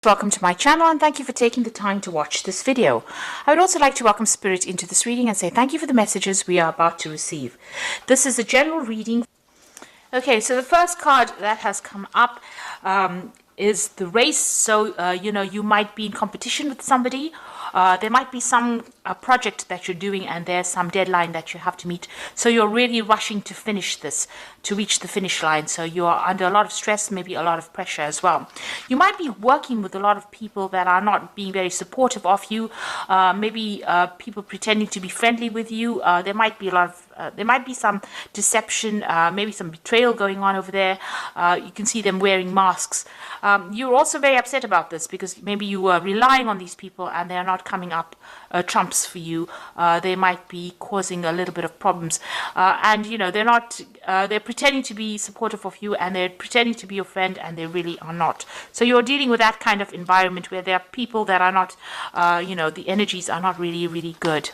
Welcome to my channel and thank you for taking the time to watch this video. I would also like to welcome Spirit into this reading and say thank you for the messages we are about to receive. This is a general reading. Okay, so the first card that has come up is the race. So, you might be in competition with somebody. There might be some project that you're doing and there's some deadline that you have to meet. So you're really rushing to finish this, to reach the finish line. So you are under a lot of stress, maybe a lot of pressure as well. You might be working with a lot of people that are not being very supportive of you. Maybe people pretending to be friendly with you. There might be some deception, maybe some betrayal going on over there. You can see them wearing masks. You're also very upset about this because maybe you were relying on these people and they're not coming up trumps for you. They might be causing a little bit of problems. They're pretending to be supportive of you and they're pretending to be your friend and they really are not. So you're dealing with that kind of environment where there are people that are not, the energies are not really, really good.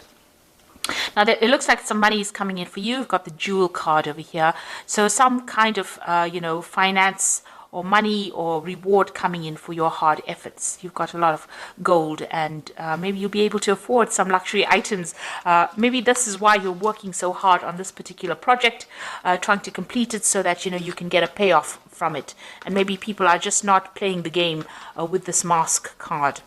Now, it looks like some money is coming in for you. You've got the Jewel card over here. So some kind of, finance or money or reward coming in for your hard efforts. You've got a lot of gold and maybe you'll be able to afford some luxury items. Maybe this is why you're working so hard on this particular project, trying to complete it so that, you can get a payoff from it. And maybe people are just not playing the game with this mask card.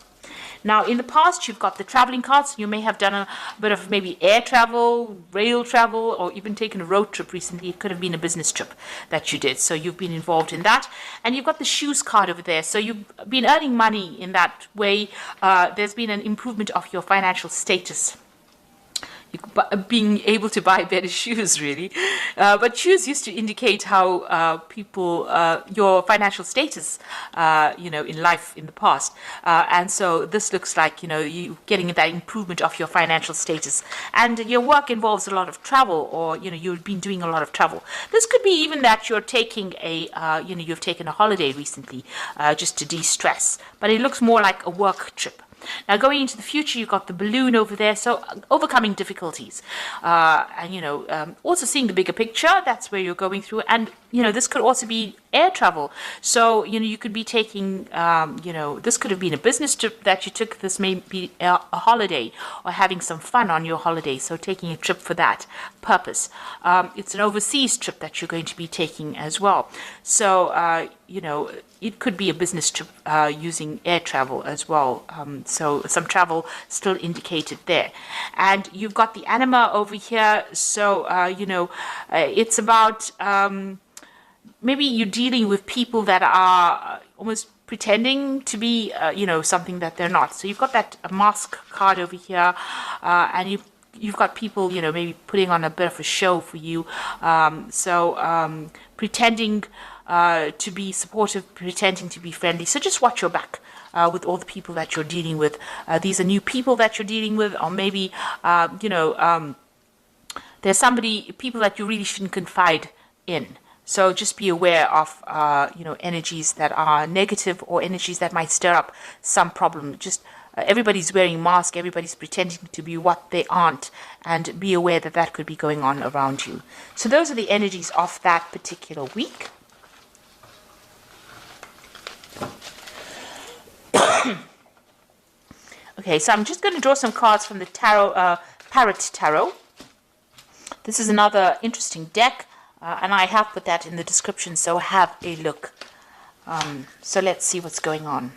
Now, in the past, you've got the traveling cards. You may have done a bit of maybe air travel, rail travel, or even taken a road trip recently. It could have been a business trip that you did. So you've been involved in that. And you've got the shoes card over there. So you've been earning money in that way. There's been an improvement of your financial status. Being able to buy better shoes, really. But shoes used to indicate how your financial status, in life in the past. And so this looks like, you getting that improvement of your financial status. And your work involves a lot of travel or, you've been doing a lot of travel. This could be even that you're taking you've taken a holiday recently just to de-stress. But it looks more like a work trip. Now, going into the future, you've got the balloon over there, so overcoming difficulties. Also seeing the bigger picture, that's where you're going through. And, this could also be air travel. So, you could be taking, this could have been a business trip that you took. This may be a holiday or having some fun on your holiday. So taking a trip for that purpose. It's an overseas trip that you're going to be taking as well. So, it could be a business trip using air travel as well. So some travel still indicated there. And you've got the anima over here. So, it's about maybe you're dealing with people that are almost pretending to be, something that they're not. So you've got that mask card over here and you've got people, maybe putting on a bit of a show for you. Pretending to be supportive, pretending to be friendly. So just watch your back with all the people that you're dealing with. These are new people that you're dealing with, or maybe, there's people that you really shouldn't confide in. So just be aware of, energies that are negative or energies that might stir up some problem. Just everybody's wearing masks, everybody's pretending to be what they aren't, and be aware that that could be going on around you. So those are the energies of that particular week. Okay, so I'm just going to draw some cards from the tarot, Parrot Tarot. This is another interesting deck, and I have put that in the description, so have a look. So let's see what's going on.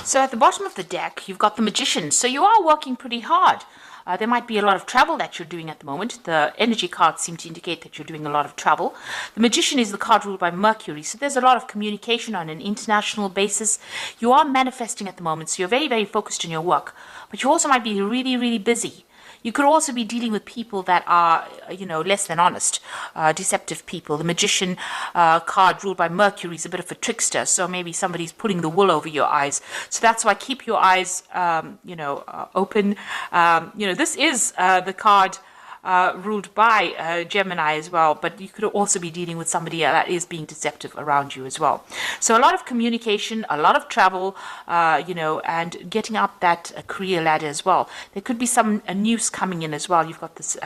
So at the bottom of the deck, you've got the Magician. So you are working pretty hard. There might be a lot of travel that you're doing at the moment. The energy cards seem to indicate that you're doing a lot of travel. The Magician is the card ruled by Mercury. So there's a lot of communication on an international basis. You are manifesting at the moment. So you're very, very focused on your work. But you also might be really, really busy. You could also be dealing with people that are, less than honest, deceptive people. The Magician card ruled by Mercury is a bit of a trickster, so maybe somebody's pulling the wool over your eyes. So that's why keep your eyes, open. This is the card ruled by Gemini as well, but you could also be dealing with somebody that is being deceptive around you as well. So a lot of communication, a lot of travel, and getting up that career ladder as well. There could be some news coming in as well. You've got this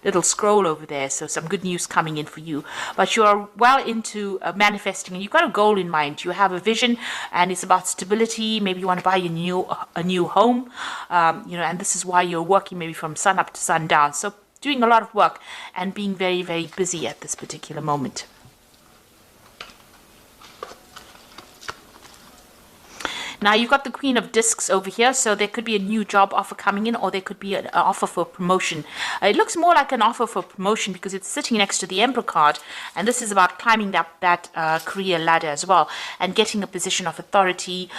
little scroll over there, so some good news coming in for you. But you are well into manifesting, and you've got a goal in mind. You have a vision, and it's about stability. Maybe you want to buy a new home, and this is why you're working maybe from sun up to sundown. So doing a lot of work and being very, very busy at this particular moment. Now you've got the Queen of Discs over here, so there could be a new job offer coming in, or there could be an offer for promotion. It looks more like an offer for promotion because it's sitting next to the Emperor card, and this is about climbing that career ladder as well, and getting a position of authority,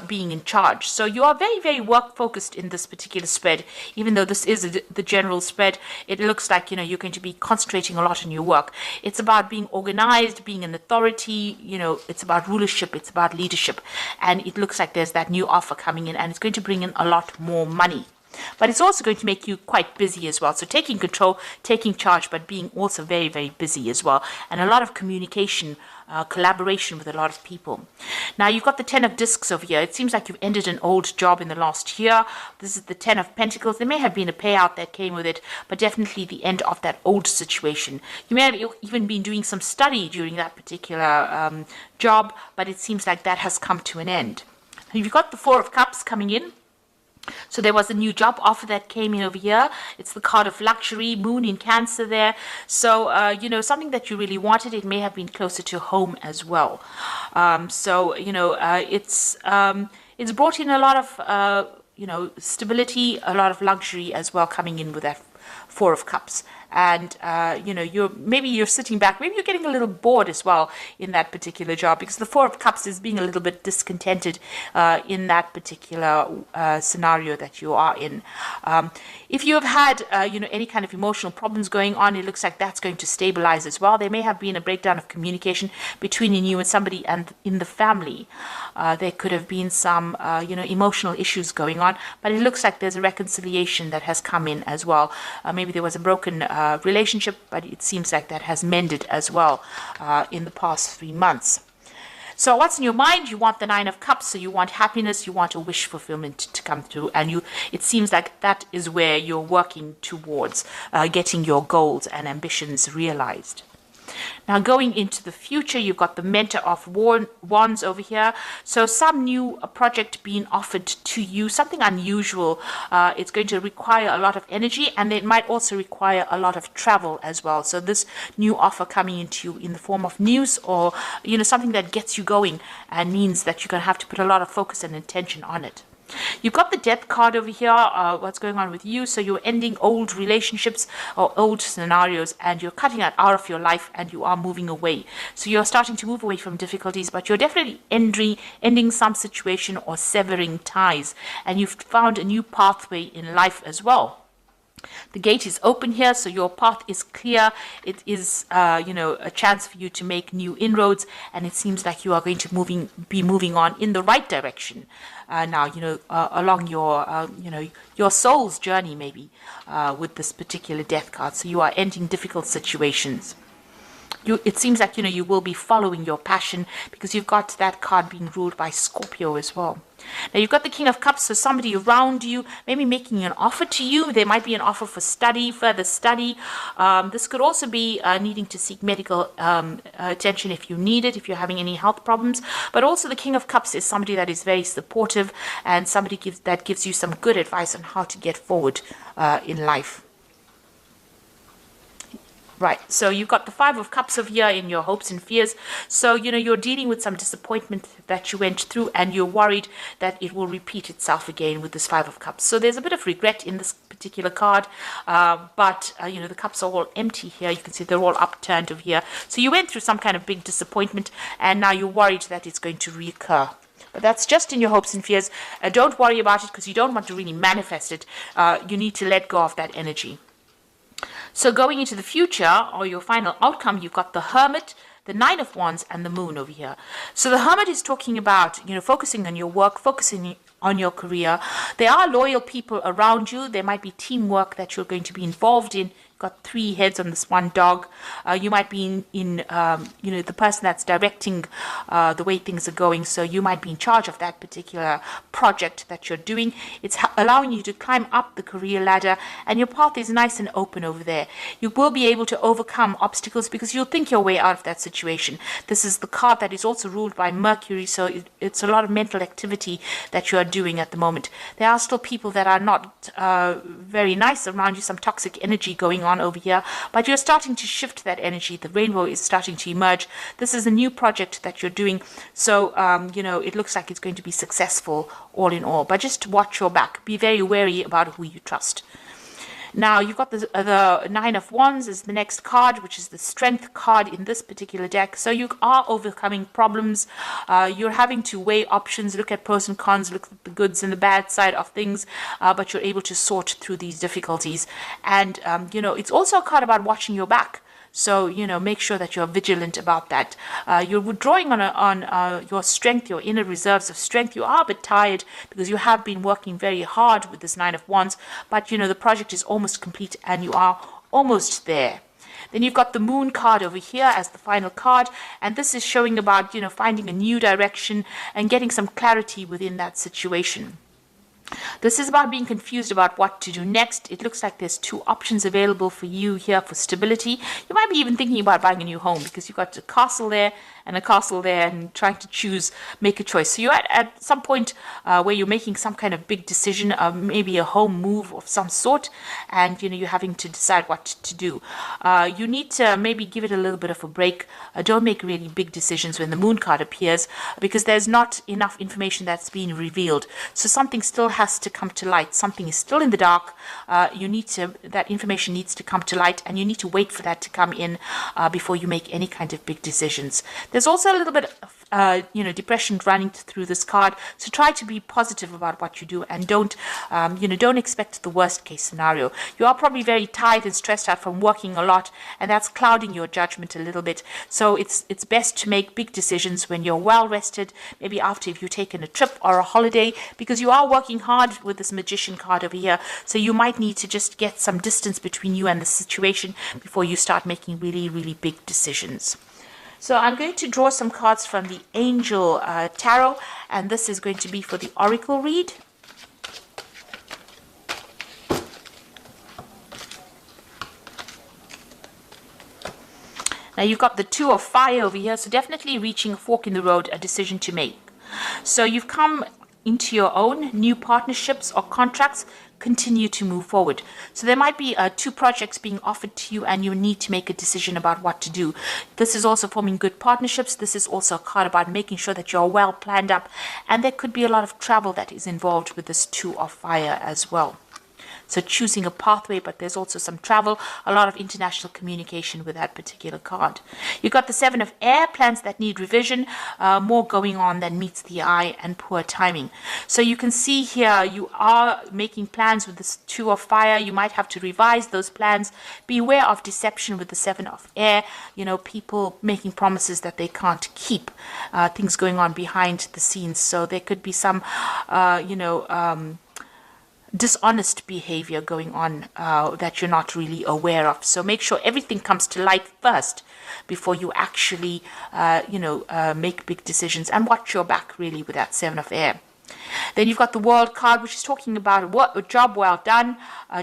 being in charge. So you are very, very work focused in this particular spread. Even though this is the general spread, it looks like you're going to be concentrating a lot on your work. It's about being organized, being an authority. It's about rulership, it's about leadership, and it looks like there's that new offer coming in, and it's going to bring in a lot more money. But it's also going to make you quite busy as well. So taking control, taking charge, but being also very, very busy as well. And a lot of communication, collaboration with a lot of people. Now you've got the 10 of Discs over here. It seems like you've ended an old job in the last year. This is the 10 of Pentacles. There may have been a payout that came with it, but definitely the end of that old situation. You may have even been doing some study during that particular job, but it seems like that has come to an end. You've got the 4 of Cups coming in. So there was a new job offer that came in over here. It's the card of luxury, moon in Cancer there. So, something that you really wanted. It may have been closer to home as well. It's brought in a lot of, stability, a lot of luxury as well coming in with that 4 of Cups. And you're sitting back, maybe you're getting a little bored as well in that particular job, because the 4 of Cups is being a little bit discontented in that particular scenario that you are in. If you have had any kind of emotional problems going on, it looks like that's going to stabilize as well. There may have been a breakdown of communication between you and somebody and in the family. There could have been some emotional issues going on, but it looks like there's a reconciliation that has come in as well. Maybe there was a broken relationship, but it seems like that has mended as well in the past 3 months. So what's in your mind? You want the 9 of Cups, so you want happiness, you want a wish fulfillment to come through, and it seems like that is where you're working towards getting your goals and ambitions realized. Now going into the future, you've got the Mentor of Wands over here. So some new project being offered to you, something unusual. It's going to require a lot of energy, and it might also require a lot of travel as well. So this new offer coming into you in the form of news, or something that gets you going and means that you're going to have to put a lot of focus and attention on it. You've got the Death card over here, what's going on with you. So you're ending old relationships or old scenarios, and you're cutting that out of your life, and you are moving away. So you're starting to move away from difficulties, but you're definitely ending some situation or severing ties, and you've found a new pathway in life as well. The gate is open here, so your path is clear. It is, a chance for you to make new inroads, and it seems like you are going to be moving on in the right direction. Now, along your soul's journey, maybe, with this particular Death card. So you are ending difficult situations. It seems like, you will be following your passion, because you've got that card being ruled by Scorpio as well. Now you've got the King of Cups, so somebody around you maybe making an offer to you. There might be an offer for further study. This could also be needing to seek medical attention if you need it, if you're having any health problems. But also the King of Cups is somebody that is very supportive, and somebody that gives you some good advice on how to get forward in life. Right, so you've got the 5 of Cups over here in your hopes and fears. So, you're dealing with some disappointment that you went through, and you're worried that it will repeat itself again with this 5 of Cups. So there's a bit of regret in this particular card, but the cups are all empty here. You can see they're all upturned over here. So you went through some kind of big disappointment, and now you're worried that it's going to reoccur. But that's just in your hopes and fears. Don't worry about it, because you don't want to really manifest it. You need to let go of that energy. So going into the future, or your final outcome, you've got the Hermit, the 9 of Wands, and the Moon over here. So the Hermit is talking about, focusing on your work, focusing on your career. There are loyal people around you. There might be teamwork that you're going to be involved in got 3 heads on this one dog. You might be in the person that's directing the way things are going. So you might be in charge of that particular project that you're doing. It's allowing you to climb up the career ladder, and your path is nice and open over there. You will be able to overcome obstacles because you'll think your way out of that situation. This is the card that is also ruled by Mercury, so it's a lot of mental activity that you are doing at the moment. There are still people that are not very nice around you, some toxic energy going on over here, but you're starting to shift that energy. The rainbow is starting to emerge. This is a new project that you're doing, so it looks like it's going to be successful all in all, but just watch your back. Be very wary about who you trust. Now, you've got the Nine of Wands is the next card, which is the Strength card in this particular deck. So you are overcoming problems. You're having to weigh options, look at pros and cons, look at the goods and the bad side of things, but you're able to sort through these difficulties. And, it's also a card about watching your back. So, make sure that you're vigilant about that. You're withdrawing on your strength, your inner reserves of strength. You are a bit tired because you have been working very hard with this Nine of Wands, but, the project is almost complete and you are almost there. Then you've got the Moon card over here as the final card, and this is showing about, finding a new direction and getting some clarity within that situation. This is about being confused about what to do next. It looks like there's 2 options available for you here for stability. You might be even thinking about buying a new home because you've got a castle there and a castle there and trying to make a choice. So you're at some point where you're making some kind of big decision, maybe a home move of some sort, and you're having to decide what to do. You need to maybe give it a little bit of a break. Don't make really big decisions when the Moon card appears because there's not enough information that's being revealed. So something still has to come to light. Something is still in the dark. That information needs to come to light, and you need to wait for that to come in before you make any kind of big decisions. There's also a little bit of depression running through this card, so try to be positive about what you do and don't expect the worst case scenario. You are probably very tired and stressed out from working a lot, and that's clouding your judgment a little bit. So it's best to make big decisions when you're well rested, maybe after if you've taken a trip or a holiday, because you are working hard with this Magician card over here, so you might need to just get some distance between you and the situation before you start making really, really big decisions. So I'm going to draw some cards from the Angel Tarot, and this is going to be for the Oracle read. Now you've got the Two of Fire over here, so definitely reaching a fork in the road, a decision to make. So you've come into your own, new partnerships or contracts continue to move forward. So there might be 2 projects being offered to you and you need to make a decision about what to do. This is also forming good partnerships. This is also a card about making sure that you're well planned up, and there could be a lot of travel that is involved with this Two of Fire as well. So choosing a pathway, but there's also some travel, a lot of international communication with that particular card. You've got the Seven of Air, plans that need revision, more going on than meets the eye, and poor timing. So you can see here you are making plans with this Two of Fire. You might have to revise those plans. Beware of deception with the Seven of Air. People making promises that they can't keep. Things going on behind the scenes. So there could be some, dishonest behavior going on that you're not really aware of. So make sure everything comes to light first before you actually, make big decisions, and watch your back really with that Seven of Air. Then you've got the World card, which is talking about a job well done,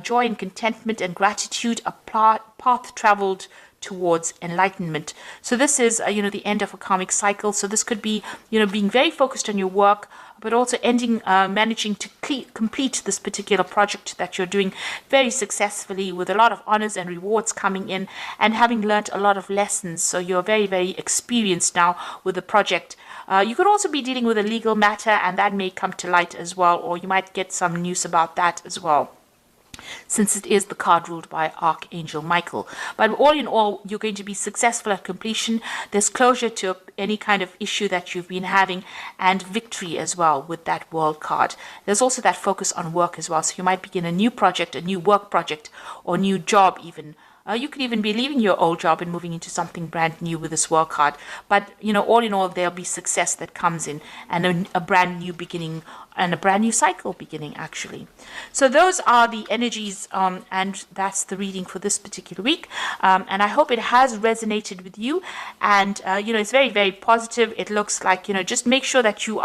joy and contentment and gratitude, a path traveled towards enlightenment. So this is, the end of a karmic cycle. So this could be, being very focused on your work, but also managing to complete this particular project that you're doing very successfully with a lot of honors and rewards coming in, and having learned a lot of lessons. So you're very, very experienced now with the project. You could also be dealing with a legal matter, and that may come to light as well, or you might get some news about that as well, since it is the card ruled by Archangel Michael. But all in all, you're going to be successful at completion. There's closure to any kind of issue that you've been having, and victory as well with that World card. There's also that focus on work as well. So you might begin a new project, a new work project, or new job even. You could even be leaving your old job and moving into something brand new with this World card. But, all in all, there'll be success that comes in, and a brand new beginning and a brand new cycle beginning, actually. So those are the energies, and that's the reading for this particular week. And I hope it has resonated with you. And it's very, very positive. It looks like, just make sure that you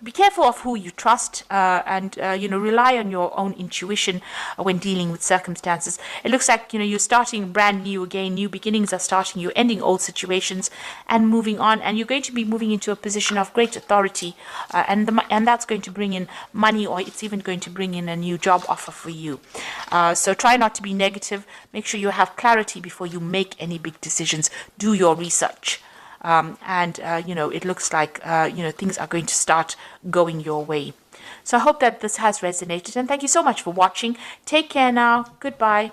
be careful of who you trust, and rely on your own intuition when dealing with circumstances. It looks like, you're starting brand new again. New beginnings are starting. You're ending old situations and moving on. And you're going to be moving into a position of great authority, and that's going to bring in money, or it's even going to bring in a new job offer for you. So try not to be negative. Make sure you have clarity before you make any big decisions. Do your research. It looks like, things are going to start going your way. So I hope that this has resonated, and thank you so much for watching. Take care now. Goodbye.